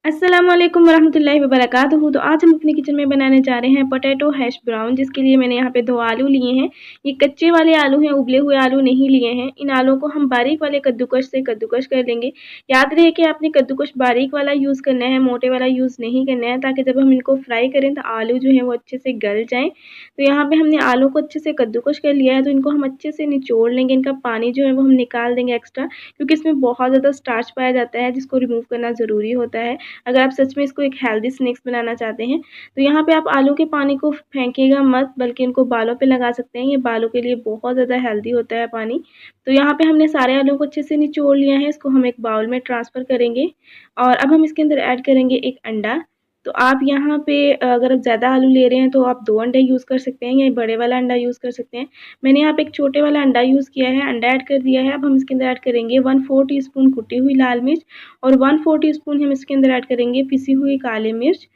अस्सलाम वालेकुम वरहमतुल्लाहि वबरकातुहू। तो आज हम अपने किचन में बनाने जा रहे हैं पोटैटो हैश ब्राउन, जिसके लिए मैंने यहाँ पे 2 आलू लिए हैं। ये कच्चे वाले आलू हैं, उबले हुए आलू नहीं लिए हैं। इन आलूओं को हम बारीक वाले कद्दूकस से कद्दूकस कर लेंगे। याद रहे कि आपने कद्दूकस बारीक वाला यूज़ करना है, मोटे वाला यूज़ नहीं करना है, ताकि जब हम इनको फ्राई करें तो आलू जो है वो अच्छे से गल जाएँ। तो यहाँ पे हमने आलू को अच्छे से कद्दूकस कर लिया है, तो इनको हम अच्छे से निचोड़ लेंगे। इनका पानी जो है वो हम निकाल देंगे एक्स्ट्रा, क्योंकि इसमें बहुत ज़्यादा स्टार्च पाया जाता है, जिसको रिमूव करना ज़रूरी होता है अगर आप सच में इसको एक हेल्दी स्नैक्स बनाना चाहते हैं। तो यहाँ पे आप आलू के पानी को फेंकिएगा मत, बल्कि इनको बालों पे लगा सकते हैं। ये बालों के लिए बहुत ज़्यादा हेल्दी होता है पानी। तो यहाँ पे हमने सारे आलू को अच्छे से निचोड़ लिया है। इसको हम एक बाउल में ट्रांसफ़र करेंगे और अब हम इसके अंदर ऐड करेंगे एक अंडा। तो आप यहाँ पे अगर आप ज़्यादा आलू ले रहे हैं तो आप 2 अंडे यूज़ कर सकते हैं या बड़े वाला अंडा यूज़ कर सकते हैं। मैंने यहाँ पे एक छोटे वाला अंडा यूज़ किया है, अंडा ऐड कर दिया है। अब हम इसके अंदर ऐड करेंगे 1/4 टीस्पून कुटी हुई लाल मिर्च और 1/4 टीस्पून हम इसके अंदर ऐड करेंगे पिसी हुई काली मिर्च।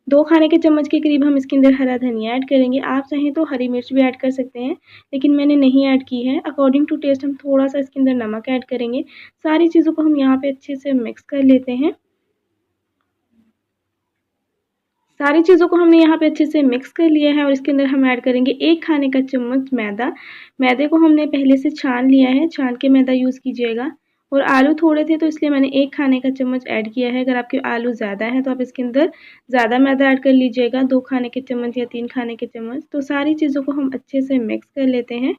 2 खाने के चम्मच के करीब हम इसके अंदर हरा धनिया ऐड करेंगे। आप चाहें तो हरी मिर्च भी ऐड कर सकते हैं, लेकिन मैंने नहीं ऐड की है। अकॉर्डिंग टू टेस्ट हम थोड़ा-सा इसके अंदर नमक ऐड करेंगे। सारी चीज़ों को हम यहाँ पे अच्छे से मिक्स कर लेते हैं। सारी चीज़ों को हमने यहाँ पे अच्छे से मिक्स कर लिया है और इसके अंदर हम ऐड करेंगे 1 खाने का चम्मच मैदा। मैदे को हमने पहले से छान लिया है, छान के मैदा यूज़ कीजिएगा। और आलू थोड़े थे तो इसलिए मैंने 1 खाने का चम्मच ऐड किया है। अगर आपके आलू ज़्यादा हैं तो आप इसके अंदर ज़्यादा मैदा ऐड कर लीजिएगा, 2 खाने के चम्मच या 3 खाने के चम्मच। तो सारी चीज़ों को हम अच्छे से मिक्स कर लेते हैं।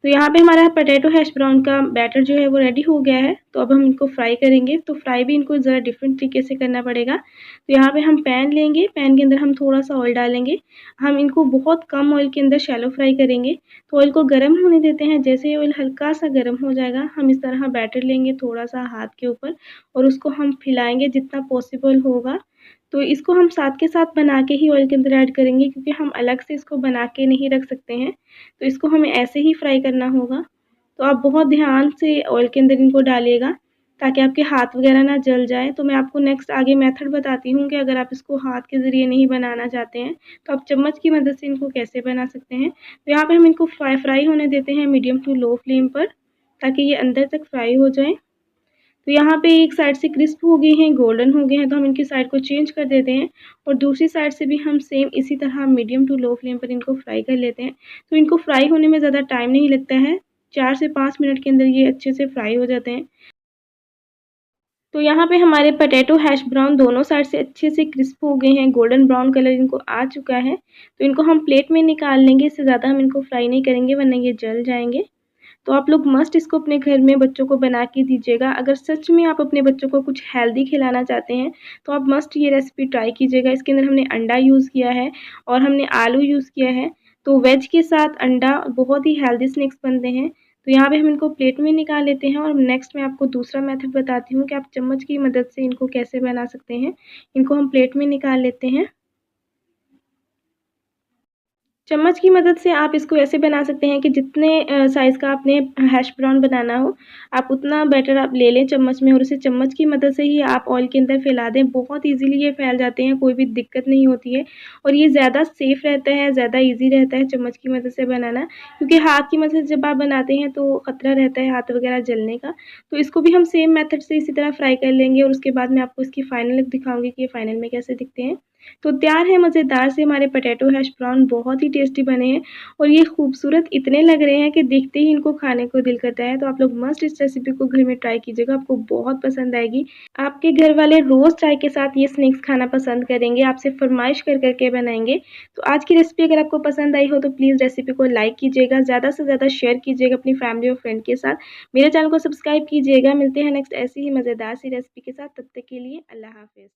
तो यहाँ पे हमारा पोटैटो हैश ब्राउन का बैटर जो है वो रेडी हो गया है। तो अब हम इनको फ्राई करेंगे। तो फ्राई भी इनको ज़रा डिफरेंट तरीके से करना पड़ेगा। तो यहाँ पे हम पैन लेंगे, पैन के अंदर हम थोड़ा-सा ऑयल डालेंगे। हम इनको बहुत कम ऑयल के अंदर शैलो फ्राई करेंगे। तो ऑयल को गर्म होने देते हैं। जैसे ही ऑयल हल्का-सा गर्म हो जाएगा, हम इस तरह बैटर लेंगे थोड़ा-सा हाथ के ऊपर और उसको हम फैलाएँगे जितना पॉसिबल होगा। तो इसको हम साथ के साथ बना के ही ऑयल के अंदर ऐड करेंगे, क्योंकि हम अलग से इसको बना के नहीं रख सकते हैं। तो इसको हमें ऐसे ही फ्राई करना होगा। तो आप बहुत ध्यान से ऑयल के अंदर इनको डालिएगा, ताकि आपके हाथ वगैरह ना जल जाए। तो मैं आपको नेक्स्ट आगे मेथड बताती हूँ कि अगर आप इसको हाथ के ज़रिए नहीं बनाना चाहते हैं, तो आप चम्मच की मदद से इनको कैसे बना सकते हैं। तो यहाँ पे हम इनको फ्राई होने देते हैं मीडियम टू लो फ्लेम पर, ताकि ये अंदर तक फ्राई हो जाएँ। तो यहाँ पे एक साइड से क्रिस्प हो गए हैं, गोल्डन हो गए हैं, तो हम इनकी साइड को चेंज कर देते हैं और दूसरी साइड से भी हम सेम इसी तरह मीडियम टू लो फ्लेम पर इनको फ्राई कर लेते हैं। तो इनको फ्राई होने में ज़्यादा टाइम नहीं लगता है, 4 से 5 मिनट के अंदर ये अच्छे से फ्राई हो जाते हैं। तो यहाँ पे हमारे पोटैटो हैश ब्राउन दोनों साइड से अच्छे से क्रिस्प हो गए हैं, गोल्डन ब्राउन कलर इनको आ चुका है। तो इनको हम प्लेट में निकाल लेंगे, इससे ज़्यादा हम इनको फ्राई नहीं करेंगे वरना ये जल जाएँगे। तो आप लोग मस्ट इसको अपने घर में बच्चों को बना के दीजिएगा। अगर सच में आप अपने बच्चों को कुछ हेल्दी खिलाना चाहते हैं, तो आप मस्ट ये रेसिपी ट्राई कीजिएगा। इसके अंदर हमने अंडा यूज़ किया है और हमने आलू यूज़ किया है। तो वेज के साथ अंडा बहुत ही हेल्दी स्नैक्स बनते हैं। तो यहाँ पे हम इनको प्लेट में निकाल लेते हैं और नेक्स्ट मैं आपको दूसरा मेथड बताती हूँ कि आप चम्मच की मदद से इनको कैसे बना सकते हैं। इनको हम प्लेट में निकाल लेते हैं। चम्मच की मदद से आप इसको ऐसे बना सकते हैं कि जितने साइज़ का आपने हैश ब्राउन बनाना हो, आप उतना बैटर आप ले लें चम्मच में और उसे चम्मच की मदद से ही आप ऑयल के अंदर फैला दें। बहुत ईज़िली ये फैल जाते हैं, कोई भी दिक्कत नहीं होती है और ये ज़्यादा सेफ़ रहता है, ज़्यादा ईज़ी रहता है चम्मच की मदद से बनाना। क्योंकि हाथ की मदद से जब आप बनाते हैं तो ख़तरा रहता है हाथ वगैरह जलने का। तो इसको भी हम सेम मेथड से इसी तरह फ्राई कर लेंगे और उसके बाद मैं आपको इसकी फाइनल लुक दिखाऊँगी कि ये फाइनल में कैसे दिखते हैं। तो तैयार है मज़ेदार से हमारे पोटैटो हैश ब्राउन, बहुत ही टेस्टी बने हैं और ये खूबसूरत इतने लग रहे हैं कि देखते ही इनको खाने को दिल करता है। तो आप लोग मस्ट इस रेसिपी को घर में ट्राई कीजिएगा, आपको बहुत पसंद आएगी। आपके घर वाले रोज़ चाय के साथ ये स्नैक्स खाना पसंद करेंगे, आपसे फ़रमाइश कर के बनाएँगे। तो आज की रेसिपी अगर आपको पसंद आई हो तो प्लीज़ रेसिपी को लाइक कीजिएगा, ज़्यादा से ज़्यादा शेयर कीजिएगा अपनी फैमिली और फ्रेंड के साथ। मेरे चैनल को सब्सक्राइब कीजिएगा। मिलते हैं नेक्स्ट ऐसी ही मज़ेदार सी रेसिपी के साथ, तब तक के लिए अल्लाह हाफ़िज़।